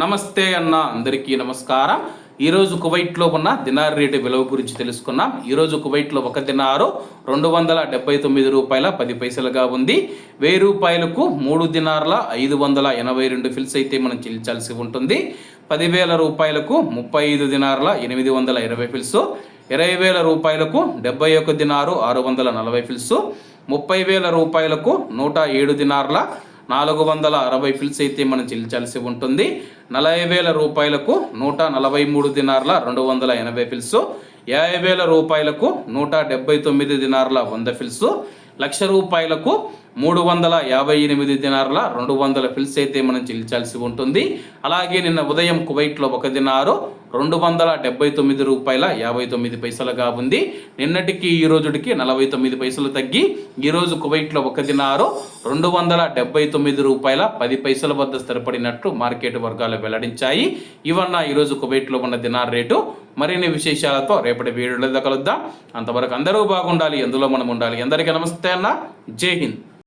నమస్తే అన్న, అందరికీ నమస్కారం. ఈరోజు కువైట్లో ఉన్న దినార్ రేటు విలువ గురించి తెలుసుకున్నాం. ఈరోజు కువైట్లో ఒక దినారు 279 రూపాయల 10 పైసలుగా ఉంది. 1000 రూపాయలకు 3 దినార్ల 582 ఫిల్స్ అయితే మనం చెల్లించాల్సి ఉంటుంది. 10,000 రూపాయలకు 35 దినార్ల 820 ఫిల్స్, 20,000 రూపాయలకు 71 దినారు 640 ఫిల్స్, 30,000 రూపాయలకు 107 దినార్ల 460 ఫిల్స్ అయితే మనం చెల్లించాల్సి ఉంటుంది. 40,000 రూపాయలకు 143 దినార్ల 280 ఫిల్స్, 50,000 రూపాయలకు 179 దినార్ల 100 ఫిల్స్, 1,00,000 రూపాయలకు 358 దినార్ల 200 ఫిల్స్ అయితే మనం చెల్లించాల్సి ఉంటుంది. అలాగే నిన్న ఉదయం కువైట్లో ఒక దినారు 279 రూపాయల 59 పైసలుగా ఉంది. నిన్నటికి ఈ రోజుకి 49 పైసలు తగ్గి ఈరోజు కువైట్లో ఒక దినారు 279 రూపాయల 10 పైసల వద్ద స్థిరపడినట్లు మార్కెట్ వర్గాలు వెల్లడించాయి. ఇవన్న ఈరోజు కువైట్లో ఉన్న దినార్ రేటు. మరిన్ని విశేషాలతో రేపటి వీడియోలో కలుద్దాం. అంతవరకు అందరూ బాగుండాలి, ఎందులో మనం ఉండాలి. అందరికీ నమస్తే అన్న, జై హింద్.